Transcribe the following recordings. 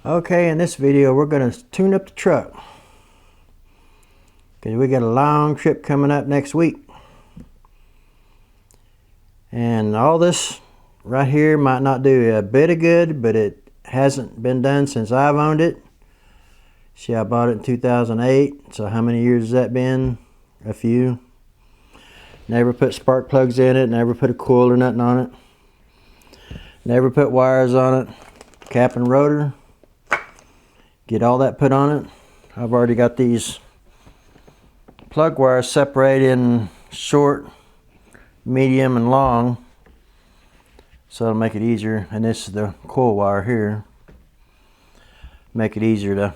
Okay, in this video we're going to tune up the truck because we got a long trip coming up next week. And all this right here might not do a bit of good, but it hasn't been done since I've owned it. See, I bought it in 2008, so how many years has that been? A few. Never put spark plugs in it, never put a coil or nothing on it. Never put wires on it. Cap and rotor. Get all that put on it. I've already got these plug wires separated in short, medium, and long, so it'll make it easier. And this is the coil wire here. Make it easier to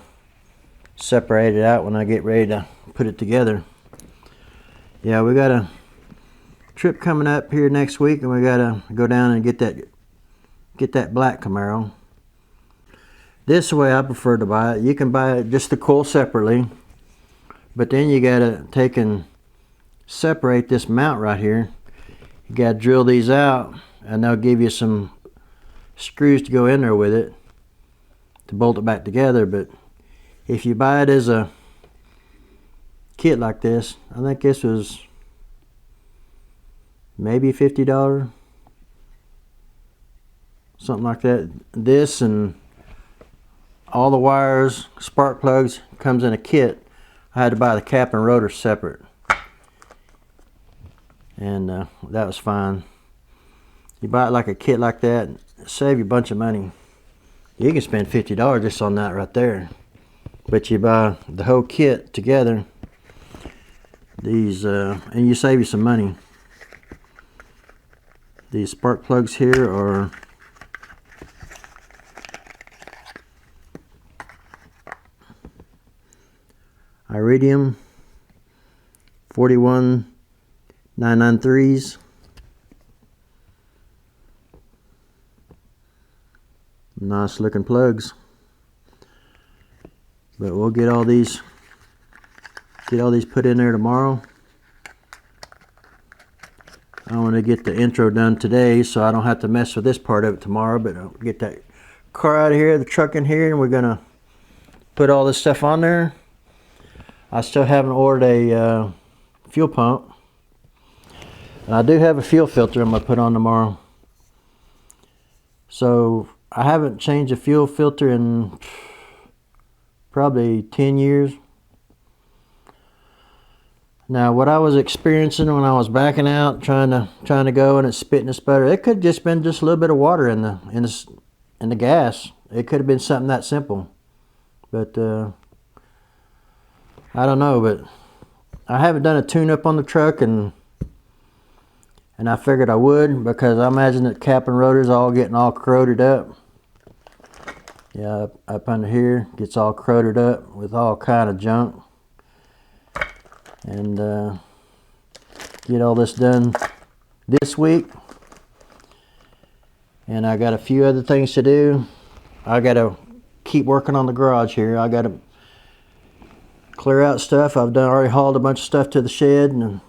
separate it out when I get ready to put it together. Yeah, we got a trip coming up here next week, and we gotta go down and get that black Camaro. This is the way I prefer to buy it. You can buy it just the coil separately, but then you gotta take and separate this mount right here. You gotta drill these out, and they'll give you some screws to go in there with it to bolt it back together. But if you buy it as a kit like this, I think this was maybe $50, something like that. This and all the wires, spark plugs, comes in a kit. I had to buy the cap and rotor separate, and that was fine. You buy it like a kit like that, save you a bunch of money. You can spend $50 just on that right there. But you buy the whole kit together, these and you save you some money. These spark plugs here are iridium 41993s. Nice looking plugs. But we'll get all these put in there tomorrow. I want to get the intro done today so I don't have to mess with this part of it tomorrow. But I'll get that car out of here, the truck in here, and we're gonna put all this stuff on there. I still haven't ordered a fuel pump. And I do have a fuel filter I'm going to put on tomorrow. So I haven't changed a fuel filter in probably 10 years. Now what I was experiencing when I was backing out, trying to go and it's spitting and sputter, it could have just been just a little bit of water in the gas. It could have been something that simple. But I don't know, but I haven't done a tune-up on the truck, and I figured I would, because I imagine that cap and rotor's all getting all corroded up. Yeah, up under here gets all corroded up with all kind of junk. And get all this done this week. And I got a few other things to do. I got to keep working on the garage here. I got to clear out stuff. I've already hauled a bunch of stuff to the shed and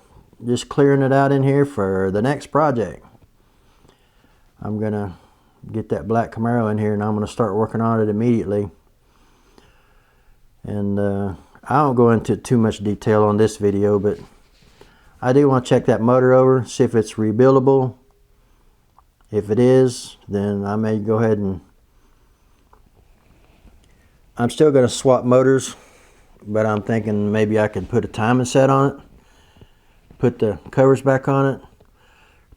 just clearing it out in here for the next project. I'm gonna get that black Camaro in here, and I'm gonna start working on it immediately. And I won't go into too much detail on this video, but I do want to check that motor over, see if it's rebuildable. If it is, then I may go ahead and I'm still gonna swap motors. But I'm thinking maybe I could put a timing set on it, put the covers back on it,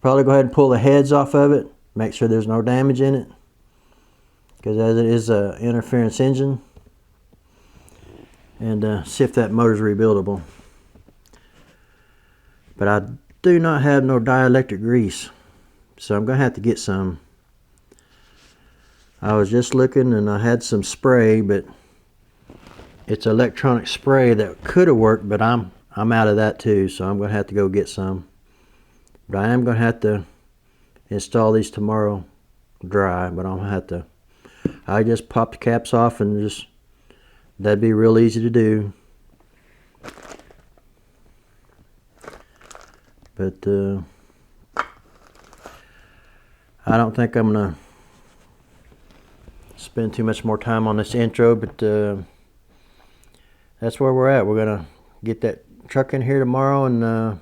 probably go ahead and pull the heads off of it, make sure there's no damage in it, because as it is an interference engine, and see if that motor's rebuildable. But I do not have no dielectric grease, so I'm gonna have to get some. I was just looking and I had some spray, but it's electronic spray that could have worked, but I'm out of that too, so I'm going to have to go get some. But I am going to have to install these tomorrow dry, but I'm going to have to. I just pop the caps off and just, that'd be real easy to do. But I don't think I'm going to spend too much more time on this intro, but that's where we're at. We're gonna get that truck in here tomorrow, and now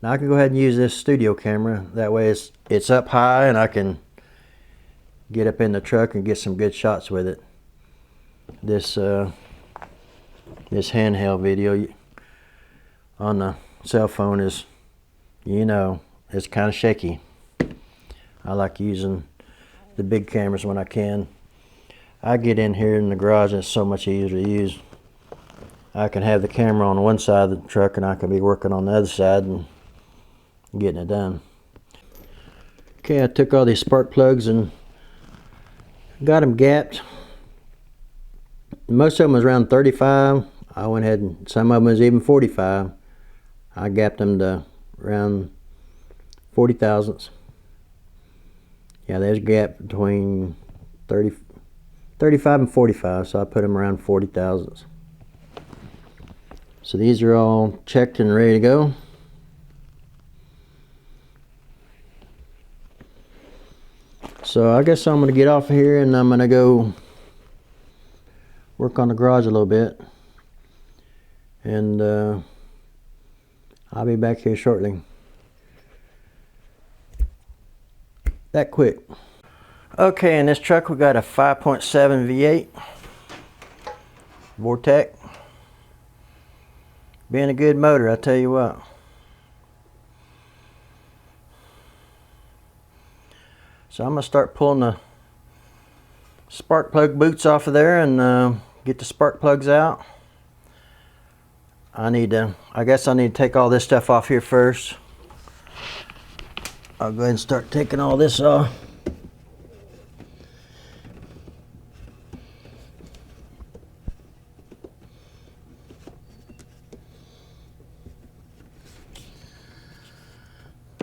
I can go ahead and use this studio camera. That way it's up high and I can get up in the truck and get some good shots with it. This handheld video on the cell phone is, you know, it's kind of shaky. I like using the big cameras when I can. I get in here in the garage and it's so much easier to use. I can have the camera on one side of the truck and I can be working on the other side and getting it done. Okay, I took all these spark plugs and got them gapped. Most of them was around 35. I went ahead and some of them was even 45. I gapped them to around 40 thousandths. Yeah, there's a gap between 35 and 45, so I put them around 40 thousandths. So these are all checked and ready to go. So I guess I'm going to get off of here and I'm going to go work on the garage a little bit. And I'll be back here shortly. That quick. Okay, in this truck we got a 5.7 V8 Vortec. Being a good motor, I tell you what. So I'm going to start pulling the spark plug boots off of there and get the spark plugs out. I guess I need to take all this stuff off here first. I'll go ahead and start taking all this off.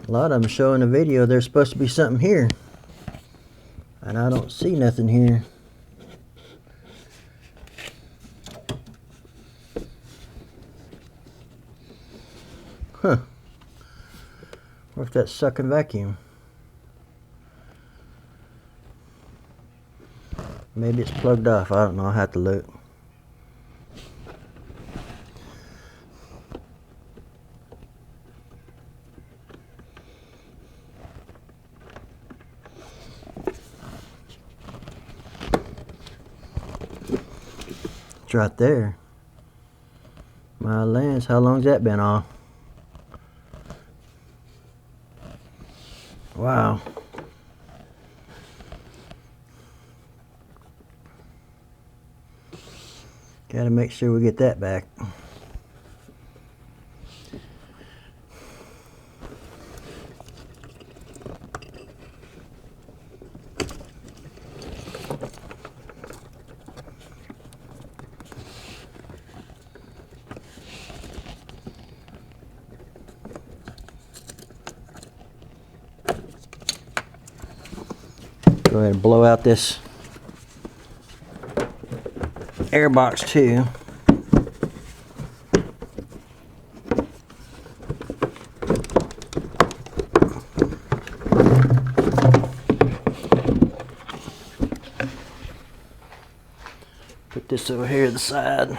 A lot of them show in the video there's supposed to be something here, and I don't see nothing here. Huh. What if that's sucking vacuum? Maybe it's plugged off. I don't know. I'll have to look. It's right there. My lens, how long's that been off? Wow. Gotta make sure we get that back. Go ahead and blow out this air box too. Put this over here to the side.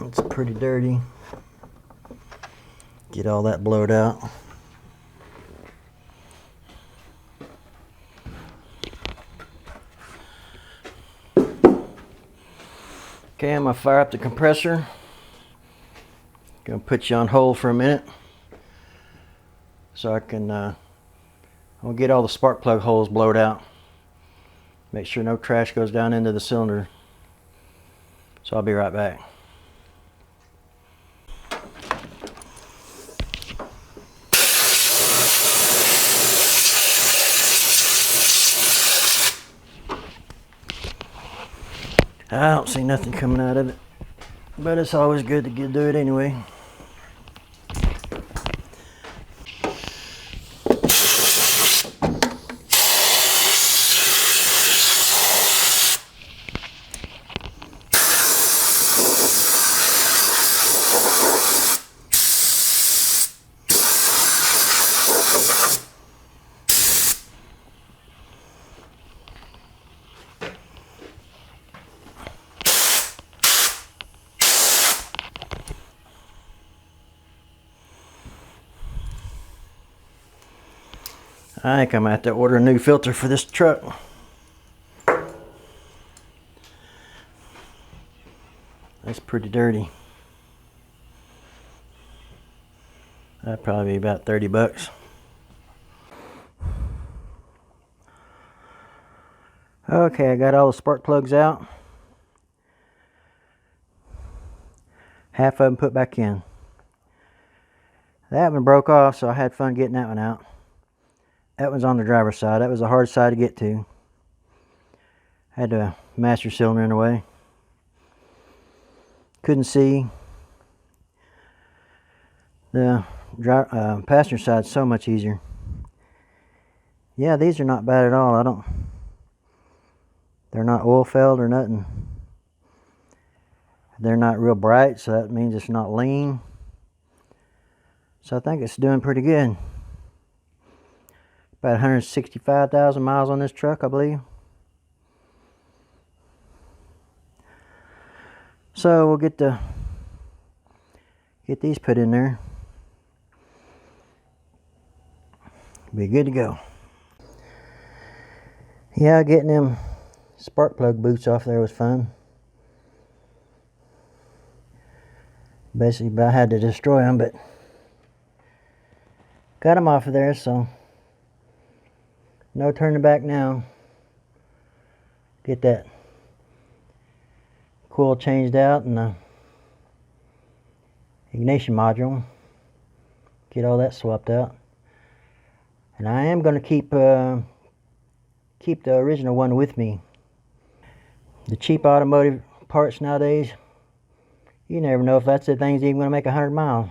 It's pretty dirty. Get all that blowed out. Okay, I'm gonna fire up the compressor. Gonna put you on hold for a minute so I can I'll get all the spark plug holes blowed out. Make sure no trash goes down into the cylinder. So I'll be right back. I don't see nothing coming out of it, but it's always good to do it anyway. I think I'm gonna have to order a new filter for this truck. That's pretty dirty. That'd probably be about 30 bucks. Okay, I got all the spark plugs out. Half of them put back in. That one broke off, so I had fun getting that one out. That one's on the driver's side. That was a hard side to get to. Had the master cylinder in the way. Couldn't see. The passenger side's so much easier. Yeah, these are not bad at all. They're not oil filled or nothing. They're not real bright, so that means it's not lean. So I think it's doing pretty good. About 165,000 miles on this truck, I believe. So we'll get these put in there. Be good to go. Yeah, getting them spark plug boots off there was fun. Basically, I had to destroy them, but got them off of there, so no turning back now. Get that coil changed out and the ignition module. Get all that swapped out. And I am going to keep the original one with me. The cheap automotive parts nowadays, you never know if that's the thing's even going to make 100 miles.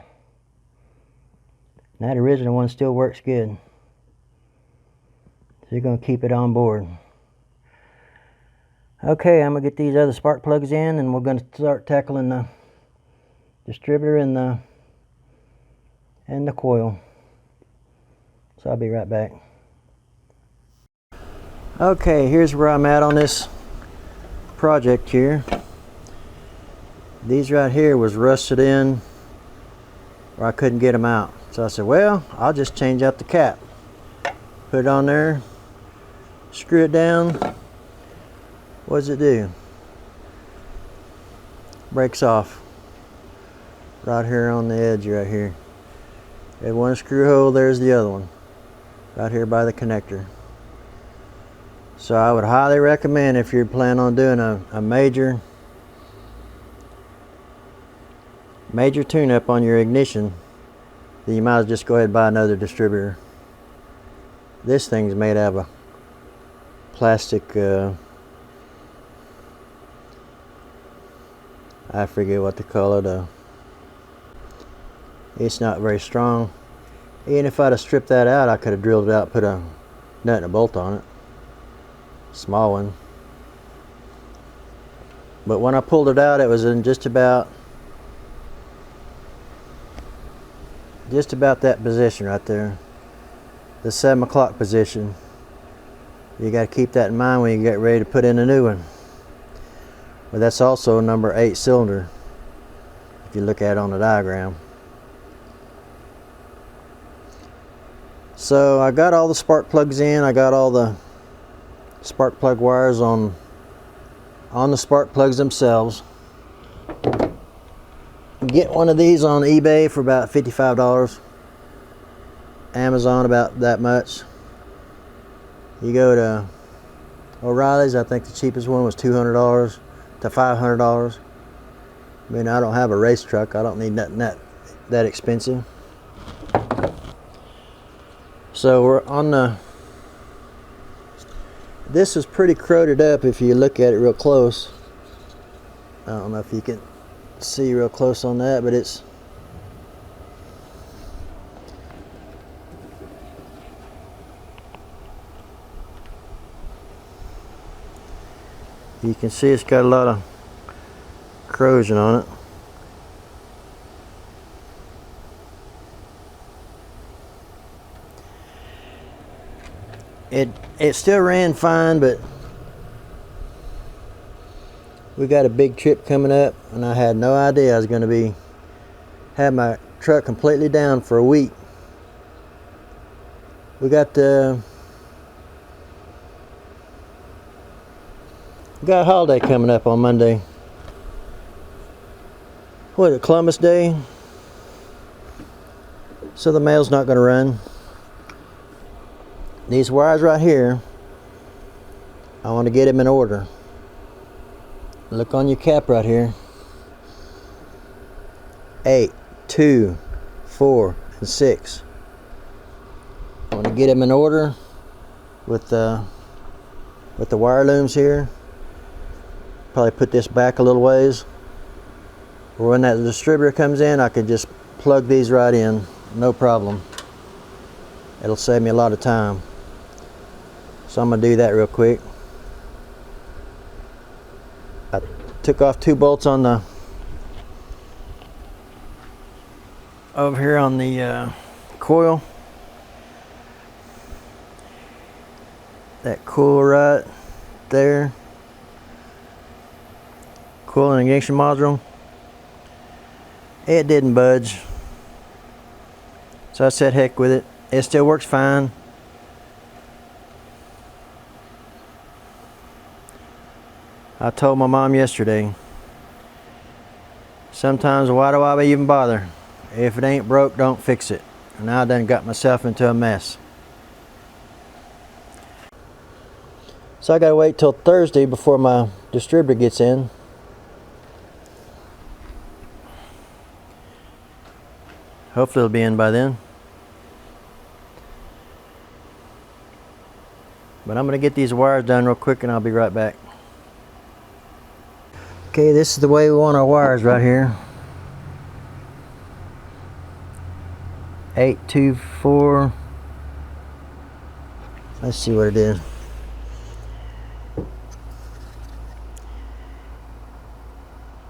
And that original one still works good. So you're going to keep it on board. Okay, I'm going to get these other spark plugs in, and we're going to start tackling the distributor and the coil. So I'll be right back. Okay, here's where I'm at on this project here. These right here was rusted in, or I couldn't get them out. So I said, well, I'll just change out the cap. Put it on there, screw it down. What does it do? Breaks off. Right here on the edge right here. There's one screw hole, there's the other one. Right here by the connector. So I would highly recommend, if you're planning on doing a major tune-up on your ignition, then you might as well just go ahead and buy another distributor. This thing's made out of a plastic, I forget what to call it. It's not very strong. Even if I'd have stripped that out, I could have drilled it out, put a nut and a bolt on it. Small one. But when I pulled it out, it was in just about that position right there. The 7 o'clock position. You got to keep that in mind when you get ready to put in a new one. But that's also a number 8 cylinder, if you look at it on the diagram. So I got all the spark plugs in. I got all the spark plug wires on the spark plugs themselves. Get one of these on eBay for about $55. Amazon about that much. You go to O'Reilly's, I think the cheapest one was $200 to $500. I mean, I don't have a race truck. I don't need nothing that expensive. So we're on this is pretty corroded up if you look at it real close. I don't know if you can see real close on that, but it's you can see it's got a lot of corrosion on it. It still ran fine, but we got a big trip coming up, and I had no idea I was going to have my truck completely down for a week. We got a holiday coming up on Monday. What is it, Columbus Day? So the mail's not going to run. These wires right here, I want to get them in order. Look on your cap right here. 8, 2, 4, and 6. I want to get them in order with the wire looms here. Probably put this back a little ways. Or when that distributor comes in, I can just plug these right in, no problem. It'll save me a lot of time. So I'm going to do that real quick. I took off 2 bolts on the over here on the coil. That coil right there. Coil and ignition module. It didn't budge. So I said heck with it. It still works fine. I told my mom yesterday, sometimes why do I even bother? If it ain't broke, don't fix it. And I done got myself into a mess. So I gotta wait till Thursday before my distributor gets in. Hopefully it'll be in by then. But I'm gonna get these wires done real quick and I'll be right back. Okay, this is the way we want our wires right here. 824. Let's see what it is.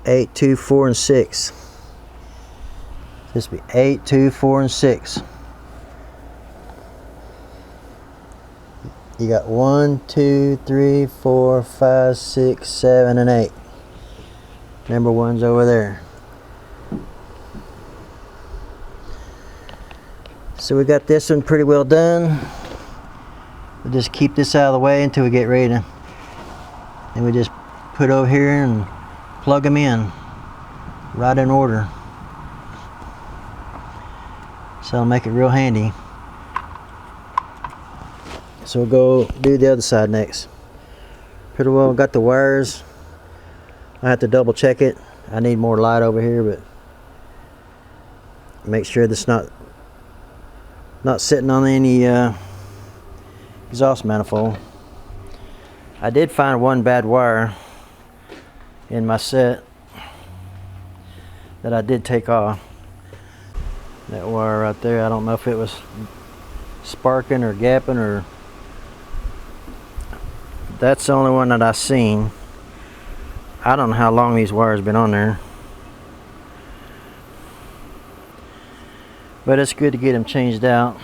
8, 2, 4, and 6. This will be 8, 2, 4, and 6. You got 1, 2, 3, 4, 5, 6, 7, and 8. Number 1's over there. So we got this one pretty well done. We'll just keep this out of the way until we get ready to, and we just put over here and plug them in right in order. So it'll make it real handy. So we'll go do the other side next. Pretty well got the wires. I have to double check it. I need more light over here, but make sure this not sitting on any exhaust manifold. I did find one bad wire in my set that I did take off. That wire right there, I don't know if it was sparking or gapping, or that's the only one that I seen. I don't know how long these wires been on there, but it's good to get them changed out.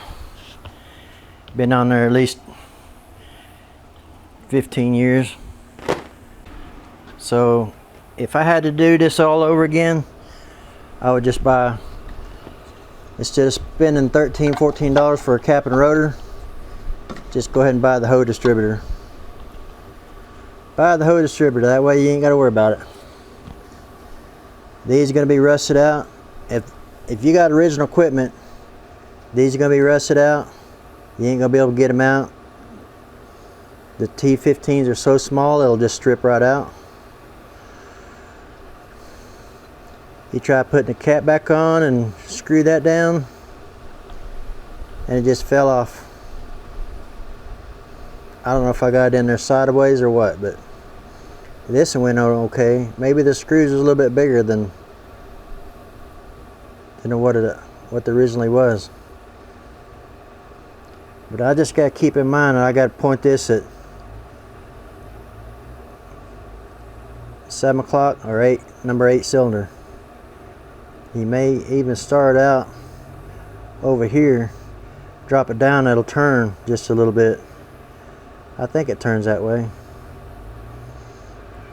Been on there at least 15 years. So if I had to do this all over again, I would just buy, instead of spending $13, $14 for a cap and rotor, just go ahead and buy the whole distributor. Buy the whole distributor, that way you ain't got to worry about it. These are going to be rusted out. If you got original equipment, these are going to be rusted out. You ain't going to be able to get them out. The T15s are so small, it'll just strip right out. You try putting the cap back on and screw that down, and it just fell off. I don't know if I got it in there sideways or what, but this one went okay. Maybe the screws was a little bit bigger than what it originally was. But I just got to keep in mind, I got to point this at 7 o'clock or 8, number 8 cylinder. You may even start out over here, drop it down, it'll turn just a little bit. I think it turns that way.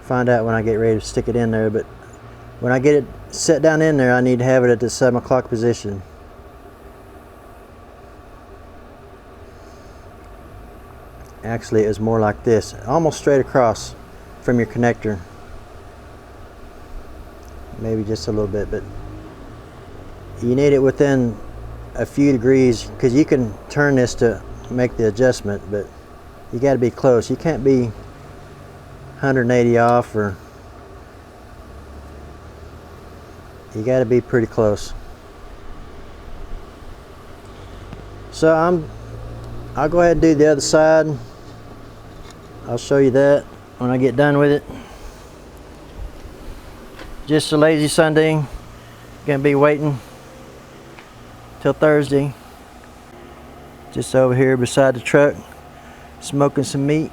Find out when I get ready to stick it in there, but when I get it set down in there, I need to have it at the 7 o'clock position. Actually, it was more like this, almost straight across from your connector. Maybe just a little bit, but you need it within a few degrees, because you can turn this to make the adjustment, but you got to be close. You can't be 180 off, or you got to be pretty close. So I'll go ahead and do the other side. I'll show you that when I get done with it. Just a lazy Sunday. Gonna be waiting till Thursday. Just over here beside the truck, smoking some meat.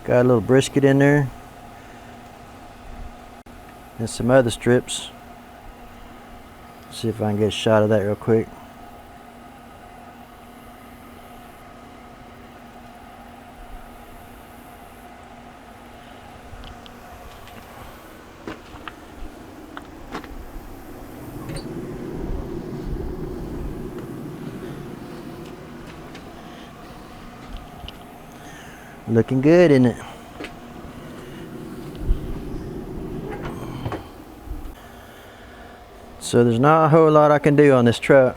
Got a little brisket in there and some other strips. See if I can get a shot of that real quick. Looking good, isn't it? So there's not a whole lot I can do on this truck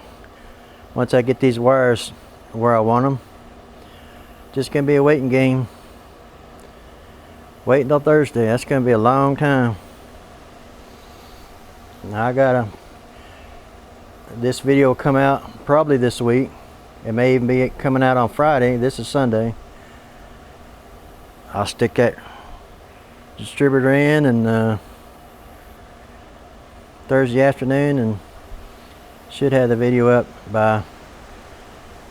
once I get these wires where I want them. Just gonna be a waiting game. Wait until Thursday. That's gonna be a long time. Now this video will come out probably this week. It may even be coming out on Friday. This is Sunday. I'll stick that distributor in and Thursday afternoon, and should have the video up by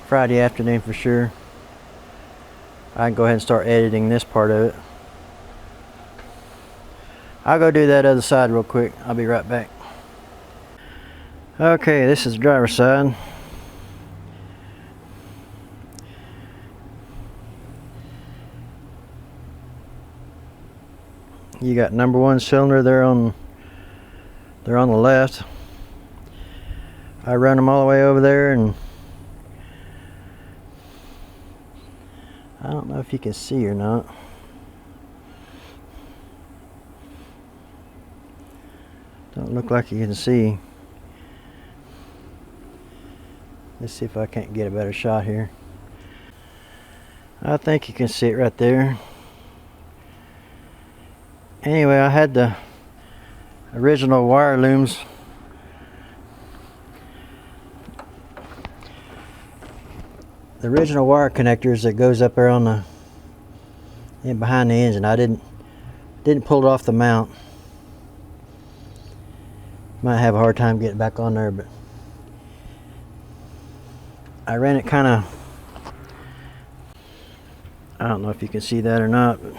Friday afternoon for sure. I can go ahead and start editing this part of it. I'll go do that other side real quick. I'll be right back. Okay, this is the driver's side. You got number one cylinder there on the left. I run them all the way over there, and I don't know if you can see or not. Don't look like you can see. Let's see if I can't get a better shot here. I think you can see it right there. Anyway, I had the original wire looms. The original wire connectors that goes up there on the behind the engine. I didn't pull it off the mount. Might have a hard time getting back on there, but I ran it kind of, I don't know if you can see that or not, but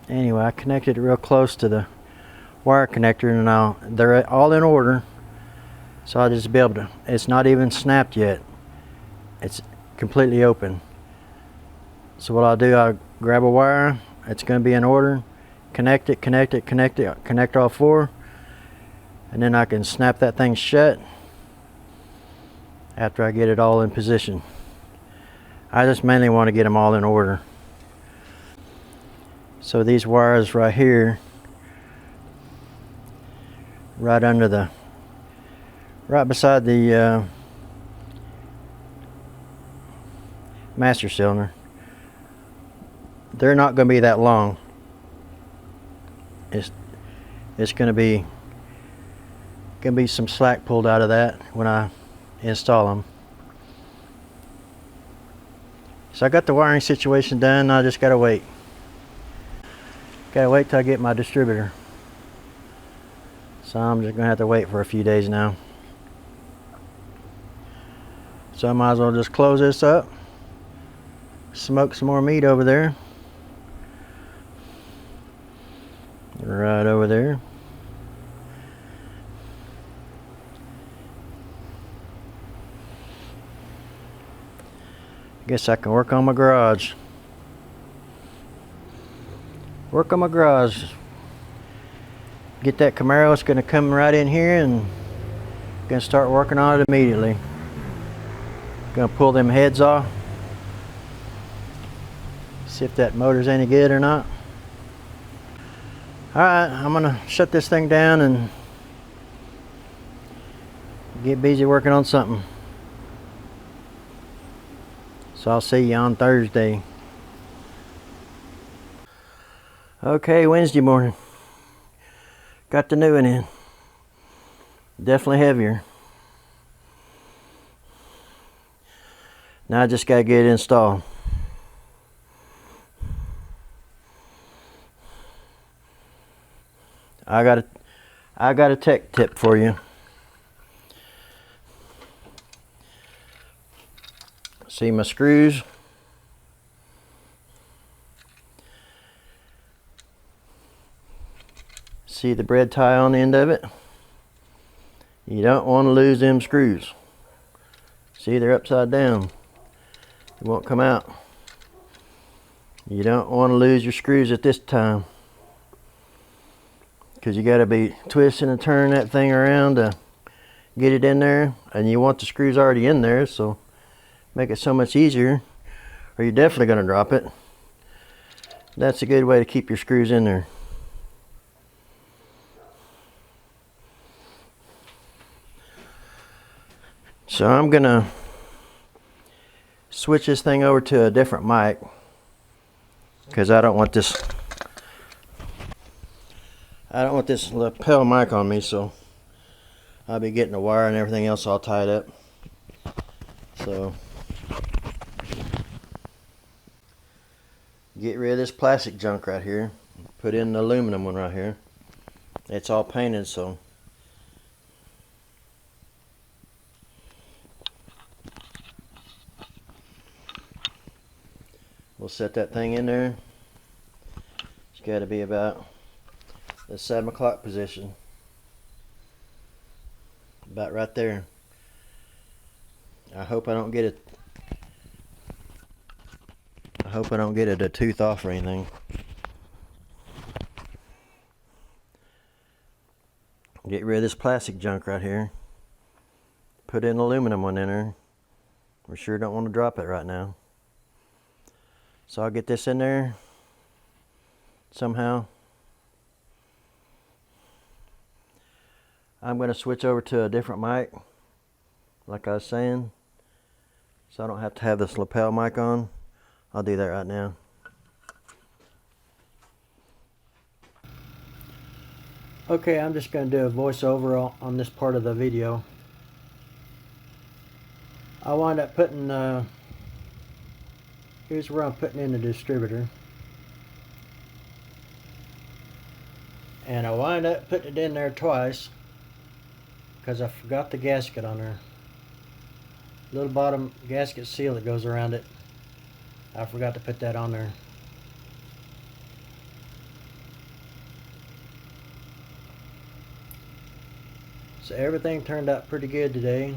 anyway, I connected it real close to the wire connector, and now they're all in order, so I'll just be able to, it's not even snapped yet, it's completely open. So what I'll do, I'll grab a wire, it's going to be in order, connect it, connect all four, and then I can snap that thing shut after I get it all in position. I just mainly want to get them all in order. So these wires right here, right beside the master cylinder, they're not going to be that long. It's going to be some slack pulled out of that when I install them. So I got the wiring situation done. I just gotta wait. Gotta wait till I get my distributor. So I'm just gonna have to wait for a few days now. So I might as well just close this up, smoke some more meat over there. Right over there. Guess I can work on my garage. Work on my garage. Get that Camaro. It's going to come right in here and going to start working on it immediately. Gonna pull them heads off. See if that motor's any good or not. Alright, I'm gonna shut this thing down and get busy working on something. So I'll see you on Thursday. Okay, Wednesday morning. Got the new one in. Definitely heavier. Now I just gotta get it installed. I got a tech tip for you. See my screws? See the bread tie on the end of it? You don't want to lose them screws. See, they're upside down. They won't come out. You don't want to lose your screws at this time, because you got to be twisting and turning that thing around to get it in there, and you want the screws already in there, so make it so much easier, or you're definitely going to drop it. That's a good way to keep your screws in there. So I'm gonna switch this thing over to a different mic, because I don't want this lapel mic on me, so I'll be getting the wire and everything else all tied up. So get rid of this plastic junk right here, put in the aluminum one right here. It's all painted, so we'll set that thing in there. It's got to be about the 7 o'clock position. About right there. I hope I don't get it. I hope I don't get it a tooth off or anything. Get rid of this plastic junk right here. Put in aluminum one in there. We sure don't want to drop it right now. So I'll get this in there somehow. I'm going to switch over to a different mic, like I was saying, so I don't have to have this lapel mic on. I'll do that right now. Okay, I'm just going to do a voiceover on this part of the video. I wind up putting, here's where I'm putting in the distributor. And I wind up putting it in there twice, because I forgot the gasket on there. Little bottom gasket seal that goes around it. I forgot to put that on there. So everything turned out pretty good today.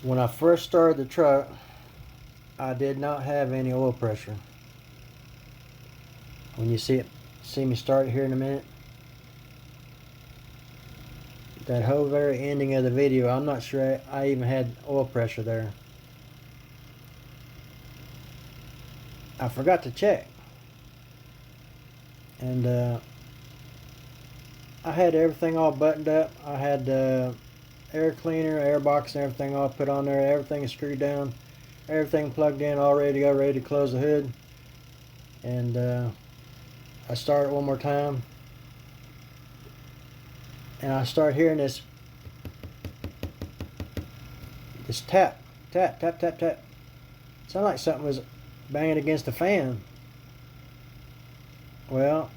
When I first started the truck, I did not have any oil pressure. When you see me start here in a minute, that whole very ending of the video, I'm not sure I even had oil pressure there. I forgot to check, and I had everything all buttoned up. I had the air cleaner, air box, and everything all put on there. Everything is screwed down, everything plugged in, all ready to go, ready to close the hood. And I start it one more time, and I start hearing this tap, tap, tap, tap, tap. Sounded like something was banging against the fan. Well,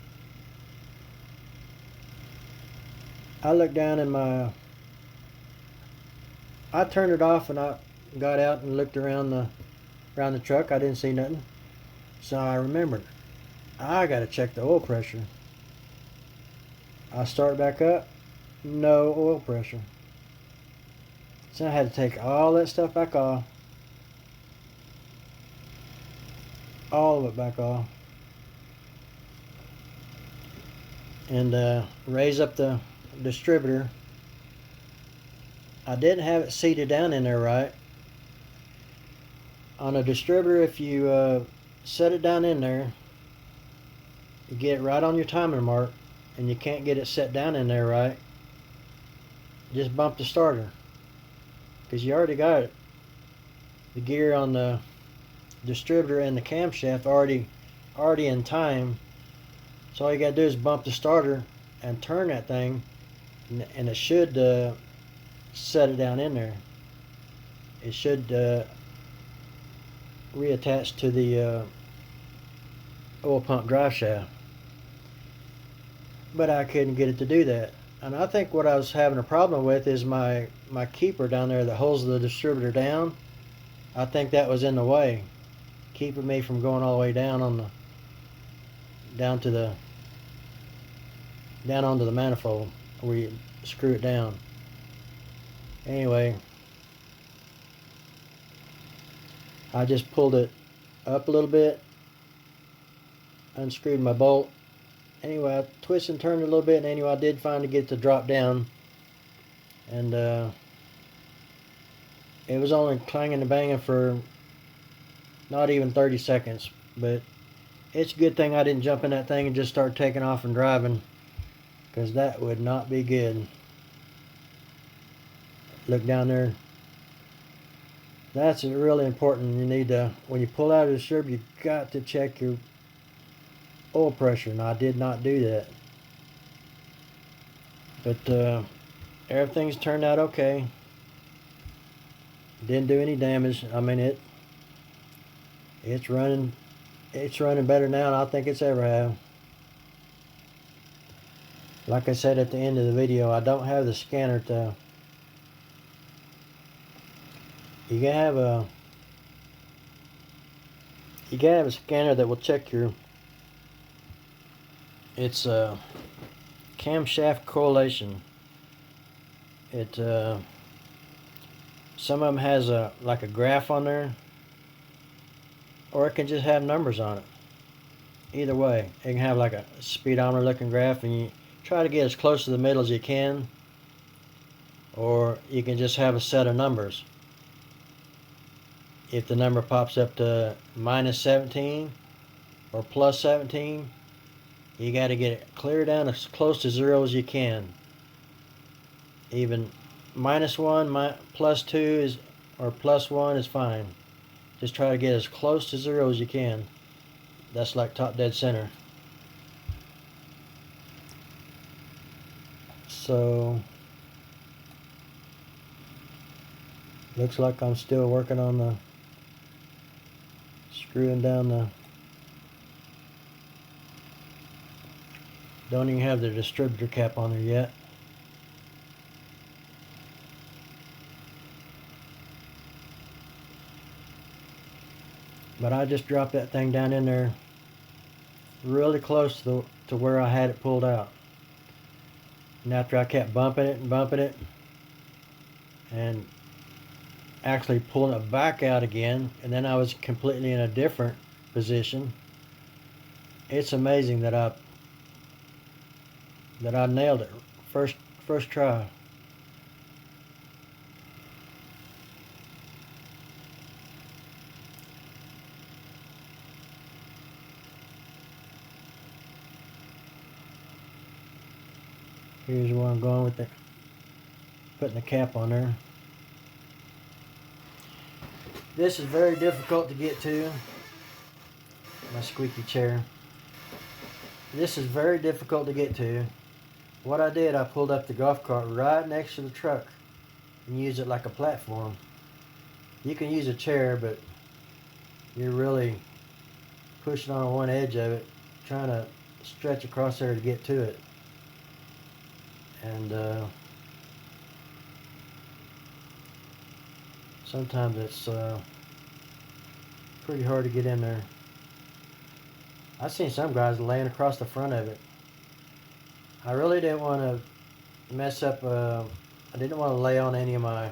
I looked down in I turned it off, and I got out and looked around the truck. I didn't see nothing. So I remembered, I gotta check the oil pressure. I start back up, no oil pressure. So I had to take all that stuff back off. All of it back off. and raise up the distributor. I didn't have it seated down in there right. On a distributor, if you set it down in there, you get it right on your timing mark, and you can't get it set down in there right, just bump the starter, because you already got it. The gear on the distributor and the camshaft already in time. So all you gotta do is bump the starter and turn that thing, and it should set it down in there. It should reattach to the oil pump drive shaft. But I couldn't get it to do that. And I think what I was having a problem with is my keeper down there that holds the distributor down. I think that was in the way, keeping me from going all the way down onto the manifold where you screw it down. Anyway, I just pulled it up a little bit, unscrewed my bolt. Anyway, I twisted and turned it a little bit, and anyway, I did finally get it to drop down, and it was only clanging and banging for not even 30 seconds, but it's a good thing I didn't jump in that thing and just start taking off and driving, because that would not be good. Look down there. That's really important. You need to, when you pull out of the distributor, you got to check your oil pressure, and I did not do that. But everything's turned out okay. Didn't do any damage. I mean, it's running better now than I think it's ever have. Like I said at the end of the video, I don't have the scanner to. You gotta have a scanner that will check your. It's camshaft correlation. It some of them has like a graph on there, or it can just have numbers on it. Either way, it can have like a speedometer looking graph, and you try to get as close to the middle as you can, or you can just have a set of numbers. If the number pops up to -17 or +17, you got to get it clear down as close to 0 as you can. Even -1, +2 is, or +1 is fine. Just try to get as close to 0 as you can. That's like top dead center. So looks like I'm still working on the screwing down the. Don't even have the distributor cap on there yet. But I just dropped that thing down in there really close to where I had it pulled out. And after I kept bumping it and actually pulling it back out again, and then I was completely in a different position. It's amazing that I nailed it first try. Here's where I'm going with it. Putting the cap on there. This is very difficult to get to. My squeaky chair. This is very difficult to get to. What I did, I pulled up the golf cart right next to the truck and used it like a platform. You can use a chair, but you're really pushing on one edge of it, trying to stretch across there to get to it. And sometimes it's pretty hard to get in there. I've seen some guys laying across the front of it. I really didn't want to mess up, I didn't want to lay on any of my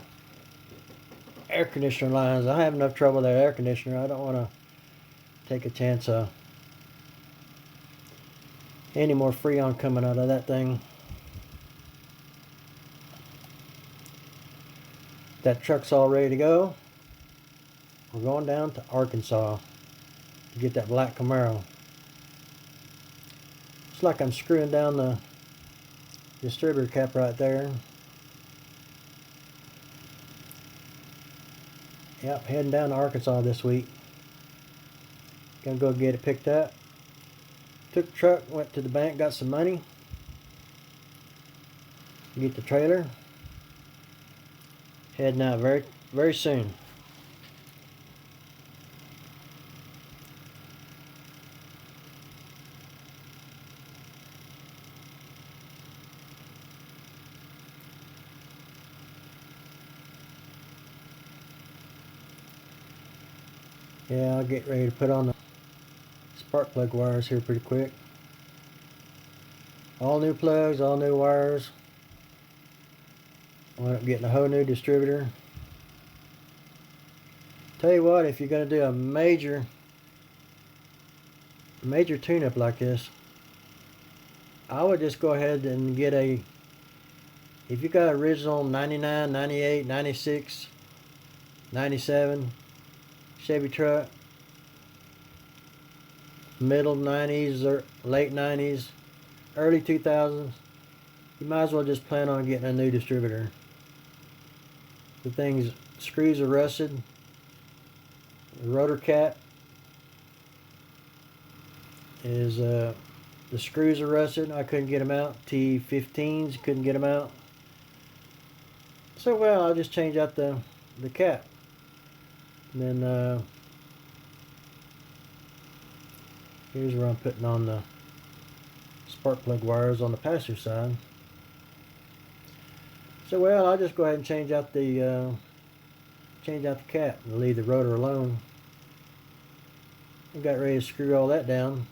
air conditioner lines. I have enough trouble with that air conditioner. I don't want to take a chance of. any more Freon coming out of that thing. That truck's all ready to go. We're going down to Arkansas to get that black Camaro. It's like I'm screwing down the distributor cap right there. Yep, heading down to Arkansas this week. Gonna go get it picked up. Took the truck, went to the bank, got some money. Get the trailer. Heading out very, very soon. Yeah, I'll get ready to put on the spark plug wires here pretty quick. All new plugs, all new wires. I end up getting a whole new distributor. Tell you what, if you're going to do a major tune-up like this, I would just go ahead and get a, if you got original 99, 98, 96, 97 Chevy truck, middle 90s or late 90s, early 2000s, you might as well just plan on getting a new distributor. The thing's screws are rusted. The rotor cap is the screws are rusted. I couldn't get them out. T15s, couldn't get them out. So well, I'll just change out the cap. And then here's where I'm putting on the spark plug wires on the passenger side. So well, I'll just go ahead and change out the cap and leave the rotor alone. I got ready to screw all that down.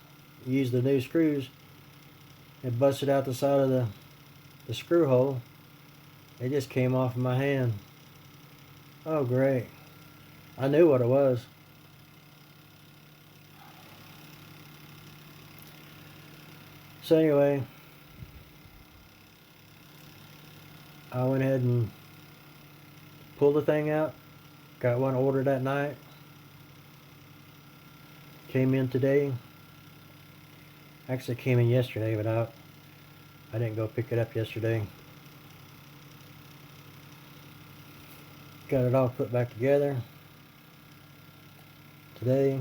Use the new screws and busted out the side of the screw hole. It just came off of my hand. Oh great. I knew what it was. So anyway, I went ahead and pulled the thing out. Got one ordered that night. Came in today. Actually came in yesterday, but I didn't go pick it up yesterday. Got it all put back together today.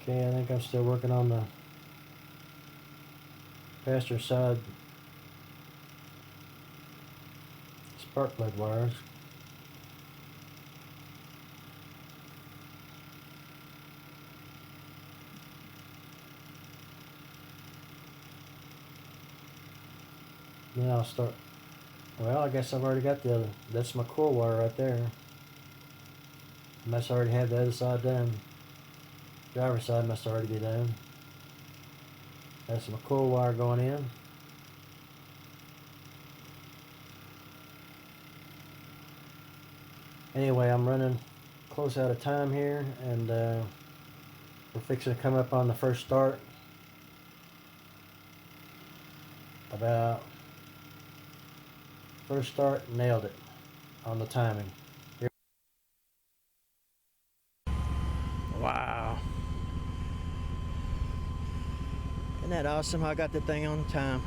Okay, I think I'm still working on the passenger side spark plug wires. Then I'll start, well, I guess I've already got the other, that's my coil wire right there. I must already have the other side done. Driver's side must already be done. That's my coil wire going in. Anyway, I'm running close out of time here, and we're fixing to come up on the first start. First start, nailed it on the timing. Wow. Isn't that awesome? I got the thing on time.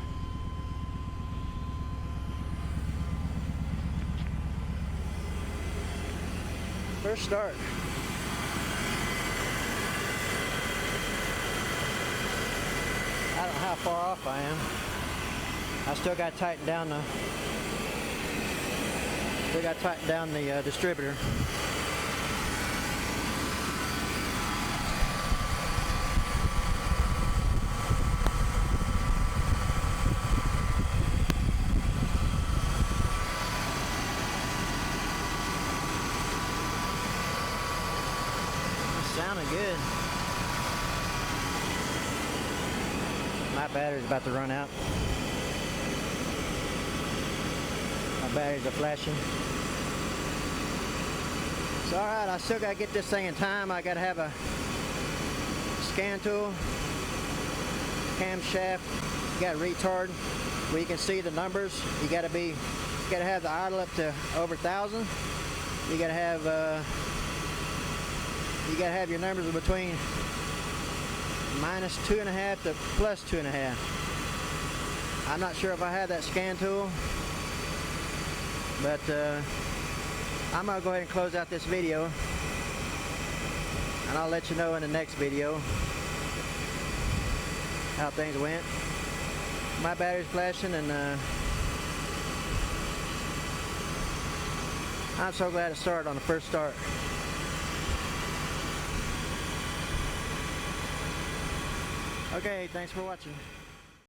First start. I don't know how far off I am. I still got to tighten down the distributor. Sounding good. Might battery's about to run out. My batteries are flashing. So alright, I still gotta get this thing in time. I gotta have a scan tool, camshaft, you got a retard where you can see the numbers. You gotta have the idle up to over 1,000. You gotta have your numbers between -2.5 to +2.5. I'm not sure if I have that scan tool, but I'm gonna go ahead and close out this video, and I'll let you know in the next video how things went. My battery's flashing, and I'm so glad it started on the first start. Okay, thanks for watching.